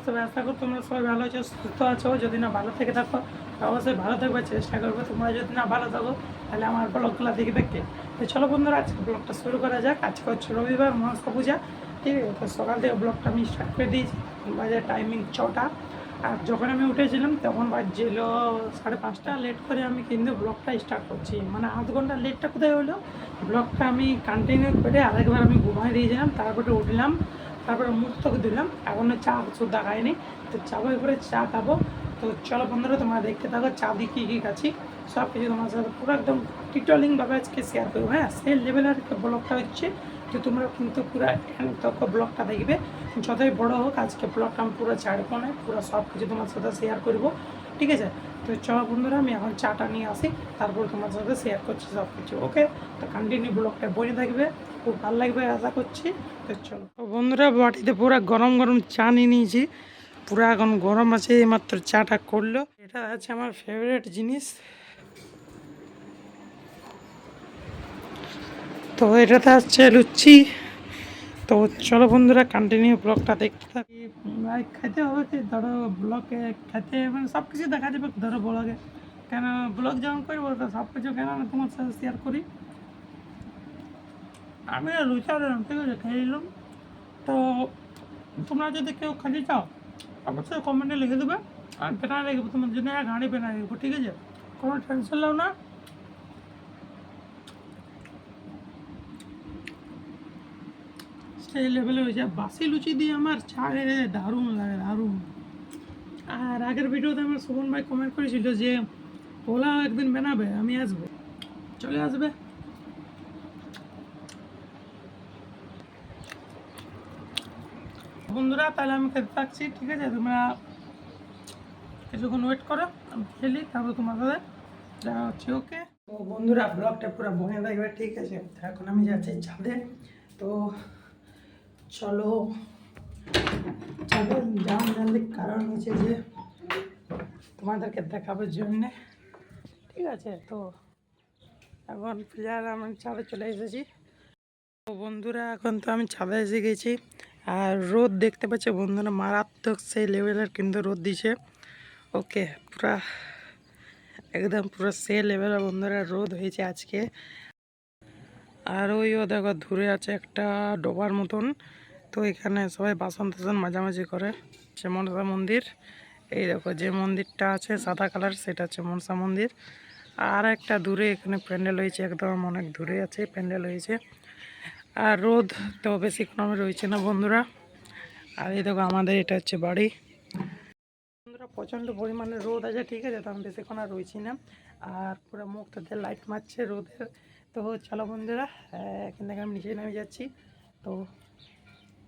তবে আশা করি তোমরা সবাই ভালো আছো, সুস্থ আছো। যদি না ভালো থেকে থাকো অবশ্যই ভালো থাকবার চেষ্টা করবো। তোমরা যদি না ভালো থাকো তাহলে আমার ব্লগগুলো দেখবে কে? তো চলো বন্ধুরা, আজকে ব্লগটা শুরু করা যাক। আজকে হচ্ছে রবিবার, মনসা পূজা। ঠিক আছে, তো সকাল থেকে ব্লগটা আমি স্টার্ট করে দিয়েছি। বাজে টাইমিং 6টা। আর যখন আমি উঠেছিলাম তখন বাজছিল 5:30। লেট করে আমি কিন্তু ব্লগটা স্টার্ট করছি, মানে আধ ঘন্টা লেটটা কোথায় হলো। ব্লগটা আমি কন্টিনিউ করে আরেকবার আমি ঘুমাই দিয়েছিলাম, তারপরে উঠলাম, তারপরে মুখ তোকে দিলাম। এখনও চা সুদ্ধা খাইনি, তো চাবো করে চা খাবো। তো চলো বন্ধুরা, তোমরা দেখতে থাকো চা দিয়ে কী কী খাচ্ছি সব কিছু তোমার সাথে পুরো একদম ডিটেলিংভাবে আজকে শেয়ার করবো। হ্যাঁ, সেই লেভেলের ব্লগটা হচ্ছে, তো তোমরা কিন্তু পুরো তক ব্লগটা দেখবে। যতই বড়ো হোক, আজকে ব্লগটা আমি পুরো ছাড়বো না, পুরো সব কিছু তোমার সাথে শেয়ার করবো। ঠিক আছে, তো চলো বন্ধুরা, আমি এখন চাটা নিয়ে আসি, তারপর তোমার সাথে শেয়ার করছি সব কিছু। ওকে, তো কন্টিনিউ ব্লগটা বনে থাকবে, খুব ভালো লাগবে আশা করছি। তো চলো বন্ধুরা, বাটিতে পুরো গরম গরম চা নিয়ে নিয়েছি, পুরো এখন গরম আছে, এইমাত্র চাটা করলো। এটা আছে আমার ফেভারিট জিনিস। তো এটাতে আসছে লুচি। তো চলো বন্ধুরা, কন্টিনিউ ব্লগটা দেখতে থাকি। খেতে হবে কি, ধরো ব্লগে খেতে মানে সব কিছু দেখা যাবে। ধরো ব্লগে কেন ব্লগ যখন করবো তো সব কিছু কেন না তোমার সাথে শেয়ার করি। আমি লুচি আনলাম, ঠিক আছে, খেয়ে নিলাম। তো তোমরা যদি কেউ খেতে চাও অবশ্যই কমেন্টে লিখে দেবে, আর বেনায় রেখে তোমার জন্য এক হাঁড়ি বেনায় রেখবো। ঠিক আছে, কোনো টেনশন নাও না। সেই লেভেলে হয়েছে। বাসি লুচি দিয়ে আমার চা খেতে দারুণ লাগে, দারুণ। আর আগের ভিডিওতে আমার সুমন ভাই কমেন্ট করেছিল যে পোলাও একদিন বানাবে, আমি আসবো, চলে আসবে। বন্ধুরা তাহলে আমি খেতে থাকছি, ঠিক আছে, তোমরা কিছুক্ষণ ওয়েট করো, আমি খেলি, তারপর তোমার সাথে দেখা হচ্ছে। ওকে, তো বন্ধুরা ব্লগটা পুরো বনে থাকবে, ঠিক আছে। এখন আমি যাচ্ছি ছাদে। তো চলো ছাদে যাওয়ার জানলে কারণ হচ্ছে যে তোমাদেরকে দেখাবার জন্যে, ঠিক আছে। তো এখন প্লেয়ার আমি ছাদে চলে এসেছি। তো বন্ধুরা এখন তো আমি ছাদে এসে গেছি, আর রোদ দেখতে পাচ্ছি বন্ধুরা, মারাত্মক সেই লেভেলের কিন্তু রোদ দিছে। ওকে, পুরা একদম পুরো সে লেভেলের বন্ধুরা রোদ হয়েছে আজকে। আর ওইও দেখো দূরে আছে একটা ডোবার মতন, তো এখানে সবাই বাসন টাসন মাঝামাঝি করে। হচ্ছে মনসা মন্দির। এই দেখো যে মন্দিরটা আছে সাদা কালার, সেটা হচ্ছে মনসা মন্দির। আর একটা দূরে এখানে প্যান্ডেল হয়েছে, একদম অনেক দূরে আছে প্যান্ডেল হয়েছে। আর রোদ তো বেশিক্ষণ আমি রয়েছে না বন্ধুরা। আর এই দেখো আমাদের এটা হচ্ছে বাড়ি। বন্ধুরা প্রচণ্ড পরিমাণে রোদ আছে, ঠিক আছে, তো আমি বেশিক্ষণ আর রয়েছি না। আর পুরো মুখটাতে লাইট মারছে রোদের। তো চলো বন্ধুরা, এখান থেকে আমি নিচে নেমে যাচ্ছি। তো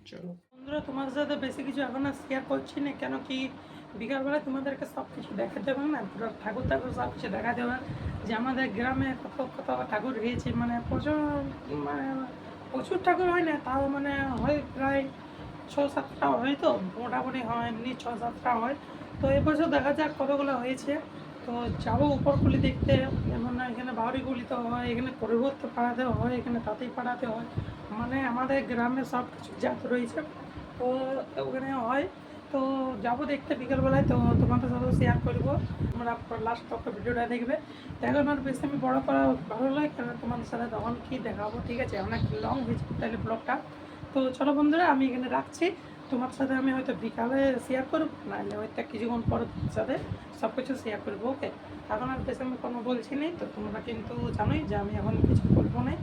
চলো বন্ধুরা, তোমাদের সাথে বেশি কিছু এখন আর শেয়ার করছি না, কেন কি বিকালবেলায় তোমাদেরকে সব কিছু দেখাতে হবে না, পুরো ঠাকুর ঠাকুর সব কিছু দেখাতে হবে। যে আমাদের গ্রামে কত কত ঠাকুর হয়েছে, মানে প্রচুর, মানে প্রচুর ঠাকুর হয় না, তাও মানে হয় প্রায় 6-7টা হয়। তো মোটামুটি হয়, এমনি 6-7টা হয়। তো এবছর দেখা যাক কতগুলো হয়েছে। তো যাবো উপরকুলি দেখতে, যেমন এখানে বাউরিগুলিতে হয়, এখানে পরিবর্তে পাড়াতে হয়, এখানে তাঁতেই পাড়াতে হয়, মানে আমাদের গ্রামে সব কিছু জাত রয়েছে। তো ওখানে হয়। তো যাবো দেখতে বিকেলবেলায়, তো তোমাদের সাথে শেয়ার করবো। তোমরা লাস্ট তক ভিডিওটা দেখবে। তো এখন আর বেশি আমি বড়ো করা ভালো লাগে, কেন তোমাদের সাথে তখন কী দেখাবো, ঠিক আছে, অনেক লং হয়েছে তাহলে ব্লগটা। তো চলো বন্ধুরা, আমি এখানে রাখছি। তোমার সাথে আমি হয়তো বিকালে শেয়ার করবো, নাহলে হয়তো কিছুক্ষণ পরে তোমার সাথে সব কিছু শেয়ার করবো। ওকে, এখন আর বেশি আমি কোনো বলছি না, তো তোমরা কিন্তু জানোই যে আমি এখন কিছু বলবো না।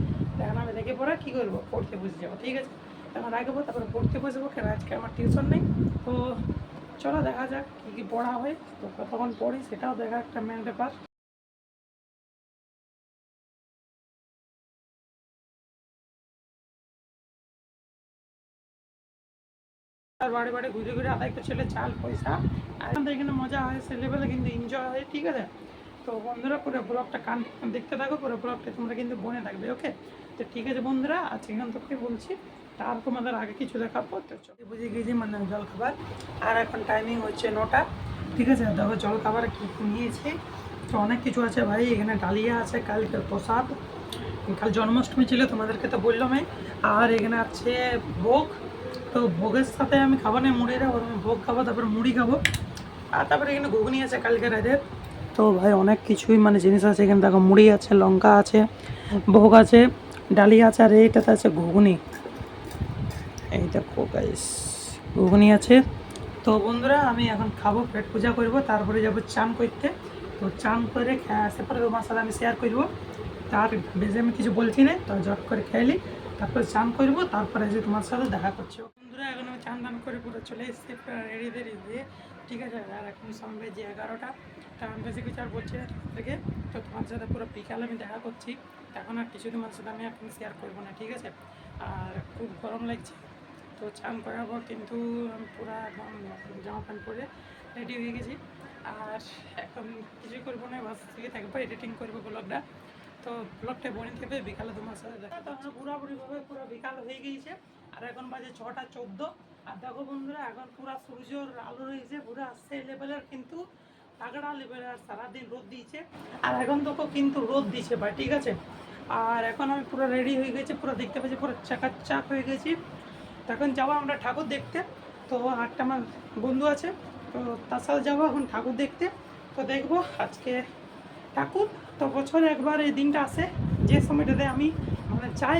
এখন আমি দেখে পরে কী করবো, পড়তে বসে যাবো, ঠিক আছে। এখন রাখবো, তারপরে পড়তে বসবো, কেন আজকে আমার টিউশন নেই। তো চলো দেখা যাক কী কী পড়া হয়, তো কতক্ষণ পড়ি সেটাও দেখা একটা মেন ব্যাপার। আর বাড়ি বাড়ি ঘুরে ঘুরে আদায় করছিল চাল পয়সা, আর এখানে মজা হয়, সে লেভেলে কিন্তু এনজয় হয়, ঠিক আছে। তো বন্ধুরা পুরো ব্লগটা দেখতে থাকো, পুরো ব্লগটা তোমরা কিন্তু বনে থাকবে। ওকে, তো ঠিক আছে বন্ধুরা, আজকে এখান থেকে বলছি, তার তোমাদের আগে কিছু দেখাবো। তো চলে বুঝে গিয়েছি মানে জল খাবার। আর এখন টাইমিং হচ্ছে 9টা, ঠিক আছে। দেখো জল খাবার কী কী নিয়েছি, তো অনেক কিছু আছে ভাই। এখানে ডালিয়া আছে, কালকের প্রসাদ, কাল জন্মাষ্টমী ছিল তোমাদেরকে তো বললামই। আর এখানে আছে ভোগ, তো ভোগের সাথে আমি খাবো না মুড়িটা, আমি ভোগ খাবো, তারপরে মুড়ি খাবো, আর তারপরে এখানে ঘুগনি আছে কালকে রাতের। তো ভাই অনেক কিছুই মানে জিনিস আছে এখানে, দেখো মুড়ি আছে, লঙ্কা আছে, ভোগ আছে, ডালিয়া আছে, আর এইটাতে আছে ঘুগনি। এই দেখো গাইস ঘুগনি আছে। তো বন্ধুরা আমি এখন খাবো, পেট পূজা করবো, তারপরে যাবো চান করতে। তো চান করে আসতে পরে তোমার সাথে আমি শেয়ার করবো, তার বেশি আমি কিছু বলছি না, তো জট করে খেয়ালি তারপরে চান করবো, তারপরে যে তোমার সাথে দেখা করছি। বন্ধুরা এখন আমি চান টান করে পুরো চলে এসেছি রেডি দেরি দিয়ে, ঠিক আছে। আর এখন সঙ্গে যে 11টা, তা আমি বেশি কিছু আর বলছি না থেকে। তো তোমার সাথে পুরো বিকালে আমি দেখা করছি, এখন আর কিছু তোমার সাথে আমি এখন শেয়ার করবো না, ঠিক আছে। আর খুব গরম লাগছে, তো চান করার পর কিন্তু আমি পুরো একদম জামা প্যান্ট পরে রেডি হয়ে গেছি। আর এখন কিছুই করবো না, বাস থেকে থাকবো, এডিটিং করবো ব্লগটা। তো ব্লগটা বনে থেকে বিকালে তোমার সাথে দেখা। তো আমরা পুরোপুরিভাবে পুরো বিকাল হয়ে গিয়েছে, আর এখন বাজে 6টা 14। আর দেখো বন্ধুরা এখন পুরো সূর্যর আলো রয়েছে, পুরো সেই লেভেলের কিন্তু তাগড়া লেভেলের, আর সারাদিন রোদ দিয়েছে, আর এখন দেখো কিন্তু রোদ দিচ্ছে ভাই, ঠিক আছে। আর এখন আমি পুরো রেডি হয়ে গেছি, পুরো দেখতে পাচ্ছি পুরো চাকাচাক হয়ে গেছি। তখন যাবো আমরা ঠাকুর দেখতে। তো একটা আমার বন্ধু আছে, তো তার সাথে যাবো এখন ঠাকুর দেখতে। তো দেখবো আজকে ঠাকুর। তো বছরে একবার এই দিনটা আসে, যে সময়টাতে আমি মানে যাই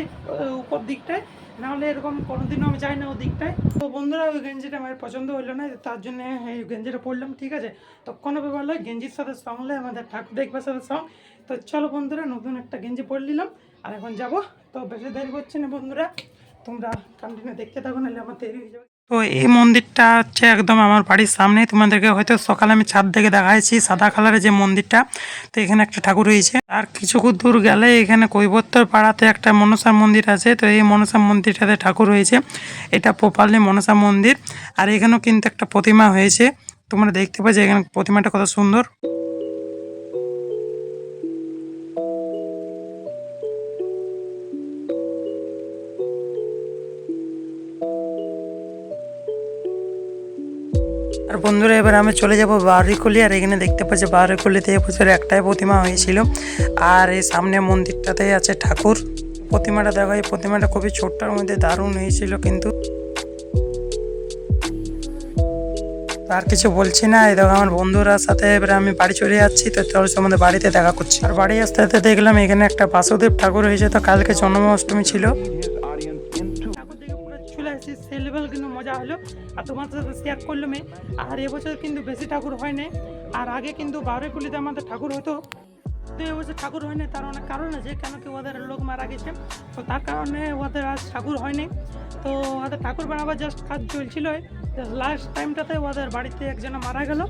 উপর দিকটায়, নাহলে এরকম কোনোদিনও আমি যাই না ওই দিকটায়। তো বন্ধুরা ওই গেঞ্জিটা আমার পছন্দ হলো না, তার জন্য এই গেঞ্জিটা পরলাম, ঠিক আছে। তো কোনো ব্যাপার নয়, গেঞ্জির সাথে সঙ্গলে আমাদের ঠাকুর দেখবার সাথে সঙ্গ। তো চলো বন্ধুরা নতুন একটা গেঞ্জি পরে নিলাম, আর এখন যাবো। তো বেশি দেরি করছে না বন্ধুরা, তোমরা কন্টিনিউ দেখতে থাকো, নাহলে আমার দেরি হয়ে যাবে। তো এই মন্দিরটা হচ্ছে একদম আমার বাড়ির সামনে, তোমাদেরকে হয়তো সকালে আমি ছাদ থেকে দেখাইছি সাদা কালারের যে মন্দিরটা। তো এখানে একটা ঠাকুর রয়েছে, আর কিছু দূর গেলে এখানে কৈবর্তর পাড়াতে একটা মনসা মন্দির আছে। তো এই মনসা মন্দিরটাতে ঠাকুর রয়েছে, এটা প্রপারলি মনসা মন্দির। আর এখানেও কিন্তু একটা প্রতিমা হয়েছে, তোমরা দেখতে পাচ্ছ এখানে প্রতিমাটা কত সুন্দর। আর বন্ধুরা এবার আমি চলে যাব বাউরিকুলি, আর এখানে দেখতে পাচ্ছি বাউরিকুলিতে এবছর একটাই প্রতিমা হয়েছিল, আর এই সামনে মন্দিরটাতে আছে ঠাকুর। প্রতিমাটা দেখো, এই প্রতিমাটা খুবই ছোট্টর মধ্যে দারুণ হয়েছিল কিন্তু। আর কিছু বলছি না, এই দেখো আমার বন্ধুরা সাথে এবার আমি বাড়ি চলে যাচ্ছি। তো চলো আমাদের বাড়িতে দেখা করছি। আর বাড়ি আসতে আসতে দেখলাম এখানে একটা বাসুদেব ঠাকুর হয়েছে, তো কালকে জন্মাষ্টমী ছিল। ঠাকুর দেখে পুরো চলে আসছি, সেই লেভেল কিন্তু মজা হলো, আর তোমার সাথে শেয়ার করলাম। আর এবছর কিন্তু বেশি ঠাকুর হয় না, আর আগে কিন্তু বাউরিকুলিতে আমাদের ঠাকুর হতো। তো এবছর ঠাকুর হয়নি, তার অনেক কারণ আছে, কেন কি ওদের লোক মারা গেছে, তো তার কারণে ওদের আজ ঠাকুর হয়নি। তো ওদের ঠাকুর বানাবার জাস্ট কাজ চলছিল, লাস্ট টাইমটাতে ওদের বাড়িতে একজন মারা গেল,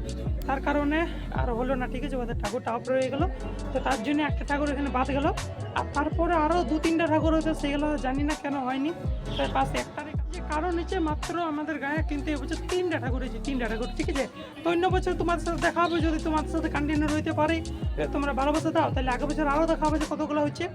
তার কারণে আর হলো না, ঠিক আছে। ওদের ঠাকুরটা অফ রয়ে গেলো, তো তার জন্য একটা ঠাকুর এখানে বাদ গেল। আর তারপরে আরও 2-3টা ঠাকুর হয়েছে, সেগুলো জানি না কেন হয়নি, তার পাশে একটা যে কারণ হচ্ছে মাত্র আমাদের গায়ে কিন্তু এবছর 3টা ঠাকুর হয়েছে, 3টা ঠাকুর, ঠিক আছে। তো অন্য বছর তোমার সাথে দেখা হবে, যদি তোমার সাথে কন্টিনিউ হইতে পারে, তোমরা ভালোবাসা দাও, তাহলে আগের বছর আরও দেখা হবে যে কতগুলো হচ্ছে।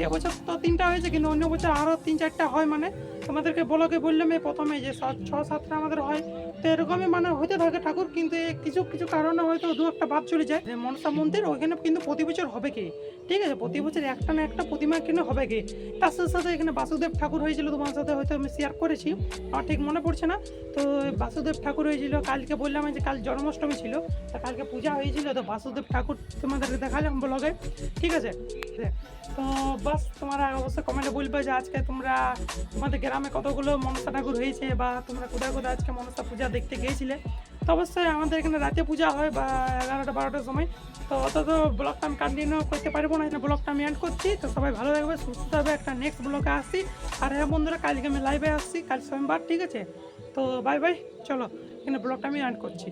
এবছর তো 3টা হয়েছে, কিন্তু অন্য বছর আরও 3-4টা হয়, মানে তোমাদেরকে বললাম এই প্রথমে যে 6-7টা আমাদের হয়। তো এরকমই মানে হতে থাকে ঠাকুর, কিন্তু কিছু কিছু কারণে হয়তো 2-একটা বাদ চলে যায়। যে মনসা মন্দির ওইখানে কিন্তু প্রতি বছর হবে কি, ঠিক আছে, প্রতি বছর একটা না একটা প্রতিমা কিনে হবে কি। তার সাথে সাথে এখানে বাসুদেব ঠাকুর হয়েছিল, তোমার সাথে হয়তো আমি শেয়ার করেছি, আমার ঠিক মনে পড়ছে না। তো বাসুদেব ঠাকুর হয়েছিল কালকে, বললাম যে কাল জন্মাষ্টমী ছিল, তা কালকে পূজা হয়েছিল, তো বাসুদেব ঠাকুর তোমাদেরকে দেখালাম ব্লগে, ঠিক আছে। তো বাস তোমরা অবশ্যই কমেন্টে বলবে যে আজকে তোমাদের গ্রামে কতগুলো মনসা ঠাকুর হয়েছে, বা তোমরা কোথায় কোথায় আজকে মনসা পূজা দেখতে গিয়েছিলে। তো অবশ্যই আমাদের এখানে রাতে পূজা হয়, বা 11টা-12টার সময়। তো অত তো ব্লগটা আমি কন্টিনিউ করতে পারবো না, ব্লগটা আমি এন্ড করছি। তো সবাই ভালো থাকবে, সুস্থ থাকবে, একটা নেক্সট ব্লগে আসছি। আর হ্যাঁ বন্ধুরা, কালকে আমি লাইভে আসছি, কাল সোমবার, ঠিক আছে। তো বাই বাই, চলো এখানে ব্লগটা আমি এন্ড করছি।